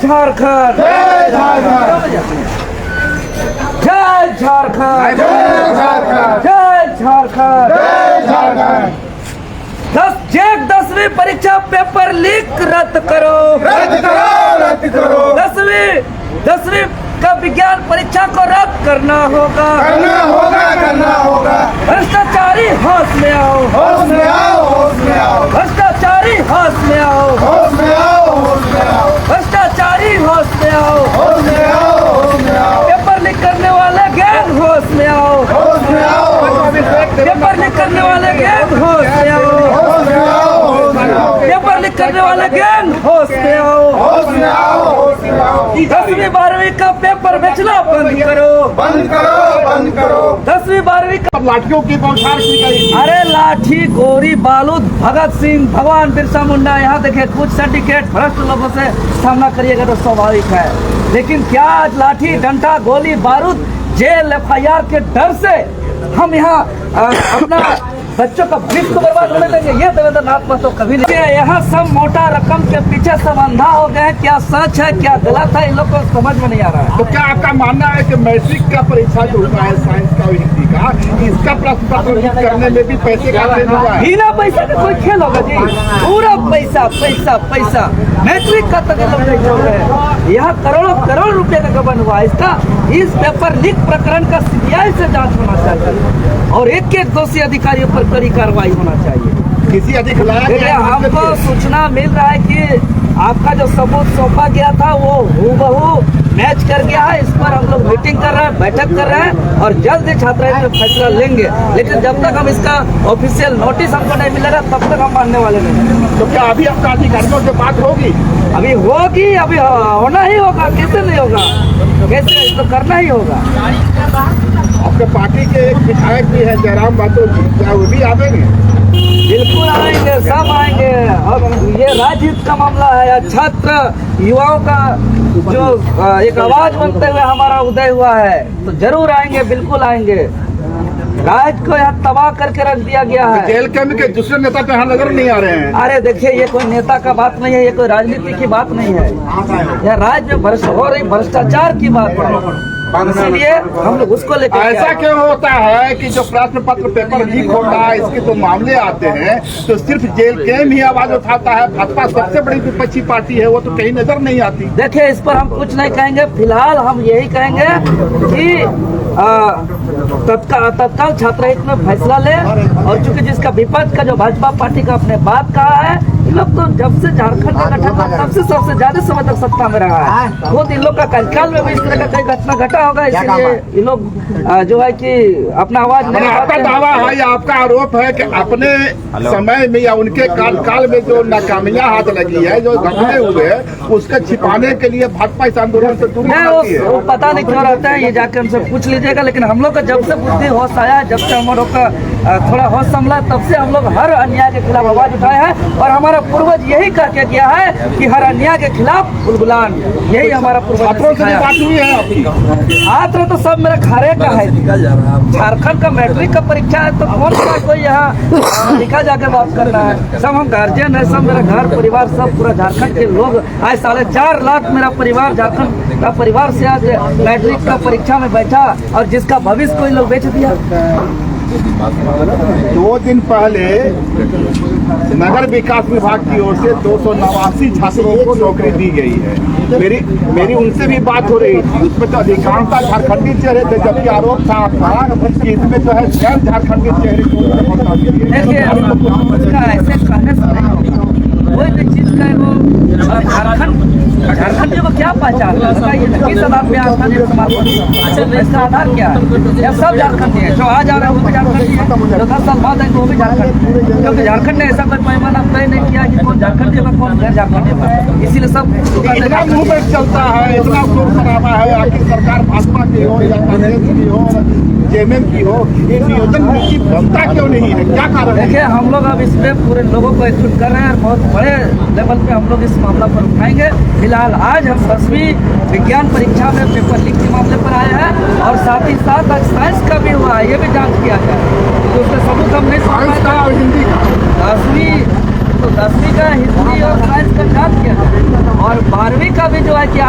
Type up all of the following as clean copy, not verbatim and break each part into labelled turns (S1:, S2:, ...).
S1: झारखंड,
S2: जय झारखंड,
S1: जय झारखंड,
S2: जय झारखंड,
S1: जय झारखंड।
S2: जय झारखंड।
S1: 10वीं परीक्षा पेपर लीक रद्द करो,
S2: रद्द करो, रद्द करो।
S1: 10वीं का विज्ञान परीक्षा को रद्द करना होगा,
S2: करना होगा, करना होगा।
S1: भ्रष्टाचारी होश में आओ,
S2: होश में आओ, होश में आओ,
S1: भ्रष्टाचारी होश में आओ,
S2: होश में आओ, होश में आओ,
S1: भ्रष्टाचारी होश में आओ,
S2: होश में आओ, होश में आओ,
S1: पेपर लीक करने वाले गैंग होश में आओ,
S2: होश में आओ,
S1: पेपर लीक करने वाले गैंग होश में आओ,
S2: होश में आओ, होश में आओ,
S1: पेपर लीक करने वाले गैंग होश में आओ,
S2: होश में आओ, होश में आओ।
S1: 10वीं 12वीं का पेपर बेचना बंद करो,
S2: बंद करो, बंद करो।
S1: 10वीं 12वीं का।
S2: लाठियों की बौछार की गई।
S1: अरे लाठी, गोली, बारूद, भगत सिंह, भगवान बिरसा मुंडा, यहाँ देखिए कुछ सिंडिकेट भ्रष्ट लोगों से सामना करिएगा तो स्वाभाविक है। लेकिन क्या आज लाठी, डंडा, गोली, बारूद, जेल, FIR के डर से हम यहाँ अपना बच्चों का भविष्य को बर्बाद होने देंगे? ये देवेंद्र नाथ तो कभी नहीं। यहाँ सब मोटा रकम के पीछे सब अंधा हो गए। क्या सच है क्या गलत है इन लोग को समझ में नहीं आ रहा है।
S2: तो क्या आपका मानना है कि मैट्रिक का परीक्षा जो हुआ है साइंस का और हिंदी का, इसका प्रश्न पत्र लीक करने में भी पैसे का लेन हुआ है?
S1: बिना पैसा का कोई खेल होगा जी? पूरा पैसा पैसा पैसा। मैट्रिक का तक लोग नहीं छोड़ रहे हैं। यहाँ करोड़ों करोड़ रुपए का गबन हुआ है इसका। इस पेपर लीक प्रकरण का CBI से जांच होना चाहिए और एक दोषी अधिकारियों पर कड़ी कार्रवाई होना चाहिए।
S2: किसी अधिकारी
S1: देखिए हमको सूचना मिल रहा है कि आपका जो सबूत सौंपा गया था वो हूबहू मैच कर गया है। इस पर हम लोग मीटिंग कर रहे हैं, बैठक कर रहे हैं और जल्द ही छात्रा में फैसला लेंगे। लेकिन जब तक हम इसका ऑफिशियल नोटिस हमको नहीं मिलेगा तब तक हम मानने वाले नहीं।
S2: तो क्या अभी आपका अधिकारियों से बात होगी?
S1: अभी होगी, अभी होना ही होगा। कैसे नहीं होगा? कैसे, तो करना ही होगा।
S2: आपके पार्टी के एक विधायक भी है जयराम बातो जी, क्या वो भी आवेंगे?
S1: बिल्कुल आएंगे, सब आएंगे। अब ये राज्यहित का मामला है। छात्र युवाओं का जो एक आवाज बनते हुए हमारा उदय हुआ है तो जरूर आएंगे, बिल्कुल आएंगे। राज्य को यहाँ तबाह करके रख दिया गया है।
S2: जेल कैंप के दूसरे नेता तो यहाँ नजर नहीं आ रहे हैं।
S1: अरे देखिए ये कोई नेता का बात नहीं है, ये कोई राजनीति की बात नहीं है। यह राज्य में हो रही भ्रष्टाचार की बात है, इसीलिए हम लोग उसको लेकर।
S2: ऐसा क्यों होता है कि जो प्रश्न पत्र पेपर लीक होता है इसके तो मामले आते हैं तो सिर्फ जेल कैंप ही आवाज उठाता है? भाजपा सबसे बड़ी विपक्षी पार्टी है, वो तो कहीं नजर नहीं आती।
S1: देखिए इस पर हम कुछ नहीं कहेंगे। फिलहाल हम यही कहेंगे कि तत्काल छात्रहित में फैसला ले। और चूंकि जिसका विपक्ष का जो भाजपा पार्टी का अपने बात कहा है, इन लोग तो जब से झारखंड का गठन हुआ तब से सबसे ज्यादा समय तक सत्ता में रहा है। खुद इन लोग का कार्यकाल में भी इस तरह का कई घटना घटा होगा, इसलिए ये लोग जो है कि अपना आवाज नहीं।
S2: आपका दावा है या आपका आरोप है कि अपने समय में या उनके कार्यकाल में जो नाकामियां हाथ लगी है, जो घटने हुए, उसके छिपाने के लिए भाजपा इस आंदोलन से दूर रहती है?
S1: वो पता नहीं क्यों रहता है, ये जाकर हमसे पूछ लीजिएगा। लेकिन हम लोग का जब से बुद्धि होश आया है, जब से हम लोग का थोड़ा होश संभला, तब से हम लोग हर अन्याय के खिलाफ आवाज उठाए हैं। और हमारा पूर्वज यही करके किया है कि हर अन्याय के खिलाफ बुलबुलान, यही हमारा पूर्वज।
S2: छात्रों से बात हुई है आपकी?
S1: छात्र तो सब मेरा घरे का है। झारखंड का मैट्रिक का परीक्षा है तो कौन सा कोई यहाँ लिखा जाकर बात करना है? सब हम गार्जियन है, सब मेरा घर परिवार, सब पूरा झारखंड के लोग। आज 4.5 लाख मेरा परिवार, झारखंड का परिवार से आज मैट्रिक का परीक्षा में बैठा और जिसका भविष्य कोई लोग बेच दिया।
S2: 2 दिन पहले नगर विकास विभाग की ओर से 289 छात्रों को नौकरी दी गई है। मेरी उनसे भी बात हो रही थी, उसमें तो अधिकांशता झारखंडी चेहरे थे, जबकि आरोप था आपका कि इसमें जो है स्वयं झारखंडी चेहरे को।
S1: देखिए ऐसे कहने से नहीं होगा। कोई भी चीज का वो झारखंड को क्या पहचान बताइए? किस आधार पे स्थानीय समाज को? इसका आधार क्या है? यह सब झारखंडी है। जो आज आ रहा है वो भी झारखंडी है, जो 10 साल बाद आएंगे वो भी झारखंड। क्योंकि झारखंड ने ऐसा कोई पैमाना तय नहीं किया कि कौन झारखंडी होगा कौन गैर झारखंडी होगा। इसीलिए सब
S2: इतना मूवमेंट चलता है, इतना शोर शराबा है, आखिर सरकार भाजपा की हो या कांग्रेस की हो, जेएमएम की हो, ये नियोजन की क्षमता क्यों नहीं है? क्या कारण है?
S1: देखिए हम लोग अब इसमें पूरे लोगों को एकजुट कर रहे हैं और बहुत बड़े लेवल पे हम लोग इस मामला पर उठाएंगे। फिलहाल आज हम 10वीं विज्ञान परीक्षा में पेपर लीक के मामले पर आए हैं और साथ ही साथ आज साइंस का भी हुआ है, ये भी जांच किया जाए। तो उसका सबूत हम नहीं
S2: साइंस का और हिंदी का
S1: 10वीं का हिंदी और साइंस का जांच किया जाए। और 12वीं का भी जो है कि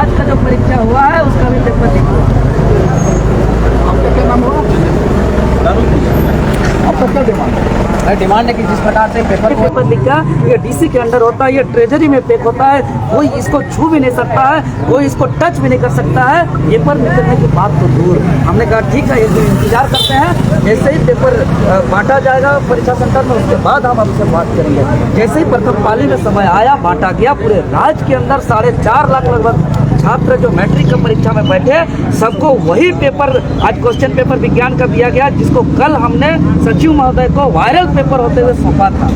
S3: डिमांड है कि जिस प्रकार से पेपर को
S1: पेपर लिख गया, ये डीसी के अंडर होता है, ये ट्रेजरी में पैक होता है, कोई इसको छू भी नहीं सकता है, कोई इसको टच भी नहीं कर सकता है। पेपर निकलने की बात तो दूर। हमने कहा ठीक है, ये इंतजार करते हैं, जैसे ही पेपर बांटा जाएगा परीक्षा सेंटर में, उसके बाद हम आपसे बात करेंगे। जैसे ही प्रथम पाली में समय आया, बांटा गया, पूरे राज्य के अंदर 4.5 लाख लगभग छात्र जो मैट्रिक की परीक्षा में बैठे, सबको वही पेपर, आज क्वेश्चन पेपर विज्ञान का दिया गया, जिसको कल हमने सचिव महोदय को वायरल पेपर होते हुए सौंपा था।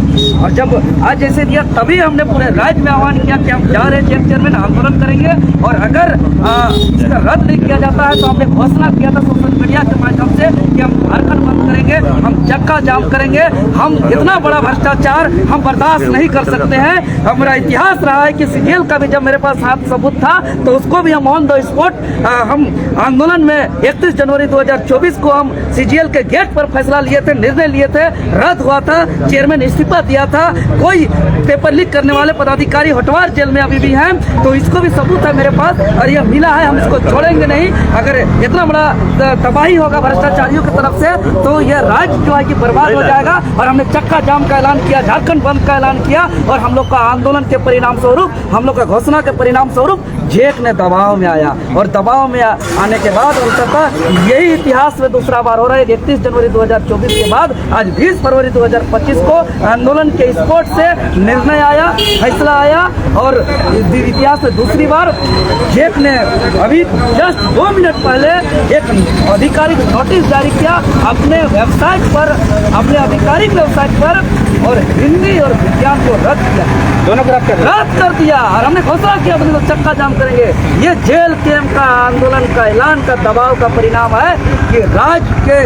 S1: और जब आज जैसे दिया, तभी हमने पूरे राज्य में आह्वान किया कि हम जा रहे हैं चेयरमैन, आंदोलन करेंगे, और अगर इसका रद्द नहीं किया जाता है तो हमने घोषणा किया था सोशल मीडिया के माध्यम से कि हम झारखंड बंद करेंगे, हम चक्का जाम करेंगे। हम इतना बड़ा भ्रष्टाचार हम बर्दाश्त नहीं कर सकते हैं। हमारा इतिहास रहा है कि सीजीएल का भी जब मेरे पास हाथ सबूत था तो उसको भी हम ऑन द स्पॉट, हम आंदोलन में 31 जनवरी 2024 को हम सीजीएल के गेट पर फैसला लिए थे, निर्णय लिए थे, रद्द हुआ था, चेयरमैन इस्तीफा दिया था। कोई पेपर लीक करने वाले पदाधिकारी हटवार जेल में अभी भी हैं, तो इसको भी सबूत है मेरे पास, और यह मिला है, हम इसको छोड़ेंगे नहीं। अगर इतना बड़ा तबाही होगा भ्रष्टाचारियों की तरफ से तो यह राज्य जो है कि बर्बाद हो जाएगा। और हमने चक्का जाम का ऐलान किया, झारखंड बंद का ऐलान किया, और हम लोग का आंदोलन के परिणाम स्वरूप, हम लोग का घोषणा के परिणाम स्वरूप जेक ने दबाव में आया, और दबाव में आने के बाद अंततः यही इतिहास में दूसरा बार हो रहा है। 31 जनवरी 2024 के बाद आज 20 फरवरी 2025 को आंदोलन के स्पॉट से निर्णय आया, फैसला आया, और इतिहास में दूसरी बार जेक ने अभी जस्ट 2 मिनट पहले एक आधिकारिक नोटिस जारी किया अपने वेबसाइट पर, अपने आधिकारिक वेबसाइट पर, और हिंदी और विज्ञान को रद्द किया,
S3: दोनों को
S1: रद्द कर दिया। और हमने घोषणा किया अपने लोग चक्का जाम करेंगे। ये जेल कैंप का आंदोलन का ऐलान का दबाव का परिणाम है कि राज्य के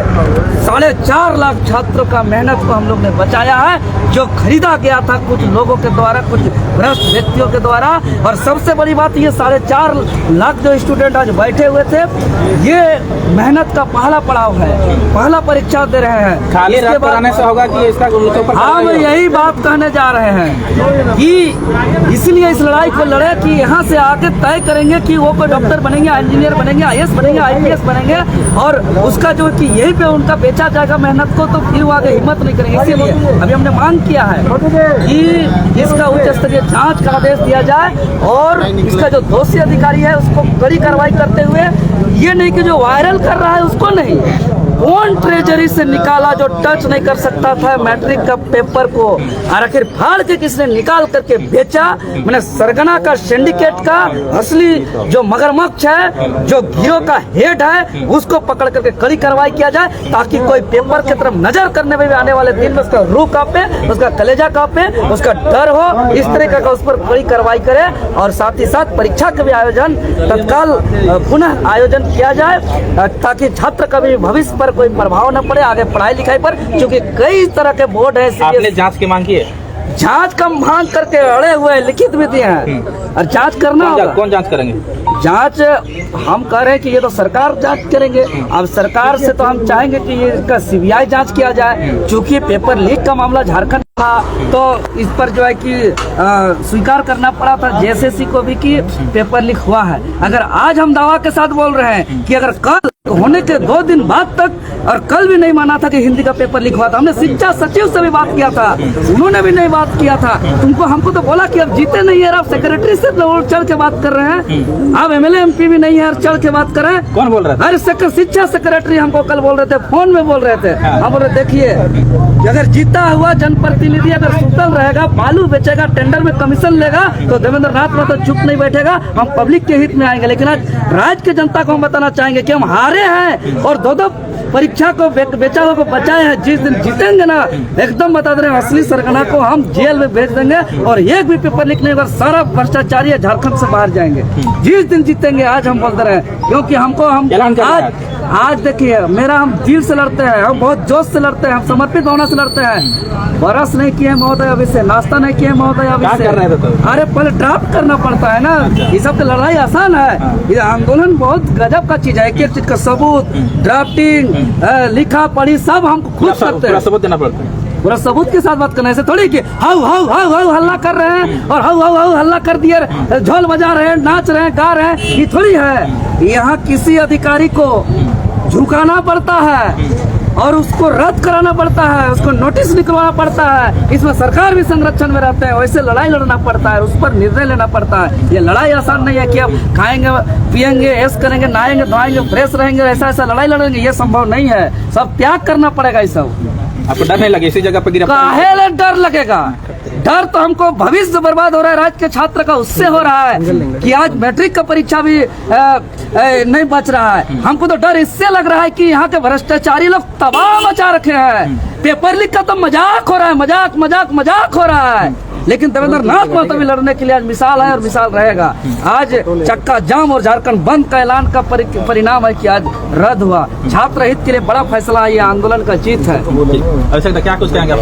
S1: 4.5 लाख छात्रों का मेहनत को हम लोग ने बचाया है, जो खरीदा गया था कुछ लोगों के द्वारा, कुछ भ्रष्ट व्यक्तियों के द्वारा। और सबसे बड़ी बात, ये 4.5 लाख जो स्टूडेंट आज बैठे हुए थे, ये मेहनत का पहला पड़ाव है, पहला परीक्षा दे रहे हैं।
S3: खाली रद्द कराने से होगा कि इसका
S1: हम यही बात कहने जा रहे हैं कि इसलिए इस लड़ाई को लड़े कि यहाँ से आके तय करेंगे कि वो कोई डॉक्टर बनेंगे, इंजीनियर बनेंगे, आईएएस बनेंगे, आईपीएस बनेंगे, और उसका जो कि यही पे उनका बेचा जाएगा मेहनत को, तो फिर वो आगे हिम्मत नहीं करेंगे। इसीलिए अभी हमने मांग किया है कि इसका उच्च स्तरीय जांच का आदेश दिया जाए, और इसका जो दोषी अधिकारी है उसको कड़ी कार्रवाई करते हुए, ये नहीं कि जो वायरल कर रहा है उसको नहीं, कौन ट्रेजरी से निकाला जो टच नहीं कर सकता था मैट्रिक का पेपर को, और आखिर फाड़ के किसने निकाल करके बेचा। मैंने सरगना का सिंडिकेट का असली जो मगरमच्छ है, जो गिरोह का हेड है, उसको पकड़ करके कड़ी कार्रवाई किया जाए, ताकि कोई पेपर की तरफ नजर करने में भी आने वाले दिन में उसका रूह कांपे, उसका कलेजा कांपे, उसका डर हो, इस तरीके का उस पर कड़ी कार्रवाई करे। और साथ ही साथ परीक्षा के भी आयोजन तत्काल पुनः आयोजन किया जाए, ताकि छात्र का भी भविष्य पर कोई प्रभाव न पड़े आगे पढ़ाई लिखाई पर, क्योंकि कई तरह के बोर्ड है।
S3: आपने जांच की मांग की है?
S1: जांच का मांग करके अड़े हुए, लिखित भी दिए हैं, और जांच करना होगा।
S3: कौन जांच करेंगे?
S1: जांच हम कह रहे हैं कि ये तो सरकार जांच करेंगे। अब सरकार से तो हम चाहेंगे कि ये इसका सीबीआई जांच किया जाए, क्योंकि पेपर लीक का मामला झारखंड था, तो इस पर जो है कि स्वीकार करना पड़ा था जेएसएससी को भी कि पेपर लीक हुआ है। अगर आज हम दावा के साथ बोल रहे हैं कि अगर कल होने के 2 दिन बाद तक, और कल भी नहीं माना था कि हिंदी का पेपर लीक हुआ था, हमने शिक्षा सचिव से भी बात किया था, उन्होंने भी नहीं बात किया था। हमको तो बोला कि अब जीते नहीं है, आप सेक्रेटरी से चढ़ के बात कर रहे हैं, अब एमएलए एमपी भी नहीं है, चढ़ के बात कर रहे हैं।
S3: कौन बोल रहा है?
S1: अरे शिक्षा सेक्रेटरी हमको कल बोल रहे थे, फोन में बोल रहे थे। हम बोल रहे देखिए, अगर जीता हुआ जनप्रतिनिधि अगर सुतल रहेगा, बालू बेचेगा, टेंडर में कमीशन लेगा, तो देवेंद्र नाथ में तो चुप नहीं बैठेगा, हम पब्लिक के हित में आएंगे। लेकिन आज राज्य के जनता को हम बताना चाहेंगे कि हम हारे हैं, और 2 परीक्षा को बेचा हुआ को बचाए हैं। जिस दिन जीतेंगे ना, एकदम बता दे रहे हैं, असली सरगना को हम जेल में भेज देंगे, और एक भी पेपर लीक नहीं होगा, सारा भ्रष्टाचारी झारखंड से बाहर जाएंगे जिस दिन जीतेंगे। आज हम बोलते रहे, क्योंकि हमको हम आज देखिए, मेरा हम दिल से लड़ते हैं, हम बहुत जोश से लड़ते हैं, हम समर्पित भावना से लड़ते हैं। बरस नहीं किए महोदय अभी से, नाश्ता नहीं किए महोदय अभी से। अरे पहले ड्राफ्ट करना पड़ता है ना, ये सब तो लड़ाई आसान है, ये आंदोलन बहुत गजब का चीज है। एक चीज का सबूत, ड्राफ्टिंग, लिखा पढ़ी सब हम खुद करते हैं,
S3: सबूत देना पड़ता है।
S1: पूरा सबूत के साथ बात करना, ऐसे थोड़ी कि हाउ हाउ हाउ हाउ हल्ला कर रहे हैं, और हाउ हाउ हाउ हल्ला कर दिए, झोल बजा रहे हैं, नाच रहे हैं, गा रहे हैं, ये थोड़ी है। यहाँ किसी अधिकारी को झुकाना पड़ता है, और उसको रद्द कराना पड़ता है, उसको नोटिस निकलवाना पड़ता है। इसमें सरकार भी संरक्षण में रहते हैं, वैसे लड़ाई लड़ना पड़ता है, उस पर निर्णय लेना पड़ता है। ये लड़ाई आसान नहीं है कि अब खाएंगे पिएंगे ऐश करेंगे नहाएंगे धोएंगे फ्रेश रहेंगे ऐसा ऐसा लड़ाई लड़ेंगे, ये संभव नहीं है। सब त्याग करना पड़ेगा। ये सब
S3: आपको डर नहीं लगे इसी जगह पे गिरफ्तार?
S1: काहे डर लगेगा? डर तो हमको भविष्य बर्बाद हो रहा है राज्य के छात्र का, उससे हो रहा है कि आज मैट्रिक का परीक्षा भी नहीं बच रहा है। हमको तो डर इससे लग रहा है कि यहाँ के भ्रष्टाचारी लोग तबाह मचा रखे हैं। पेपर लीक का तो मजाक हो रहा है, मजाक मजाक मजाक हो रहा है। लेकिन देवेंद्र नाथ महतो भी लड़ने के लिए आज मिसाल है और मिसाल रहेगा। आज चक्का जाम और झारखंड बंद का ऐलान का परिणाम है कि आज रद्द हुआ। छात्र हित के लिए बड़ा फैसला, ये आंदोलन का जीत है।
S3: अच्छा क्या कुछ कहेंगे आप?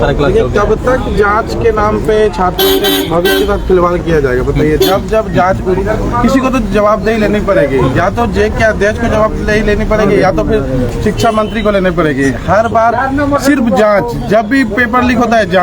S4: कब तक जांच के नाम पे छात्रों के भविष्य के साथ खिलवाड़ किया जाएगा बताइए? जब जांच किसी को तो जवाबदेही लेनी पड़ेगी, या तो जेक के अध्यक्ष को जवाबदेही लेनी पड़ेगी या तो फिर शिक्षा मंत्री को लेनी पड़ेगी। हर बार सिर्फ जांच, जब भी पेपर लीक होता है जांच।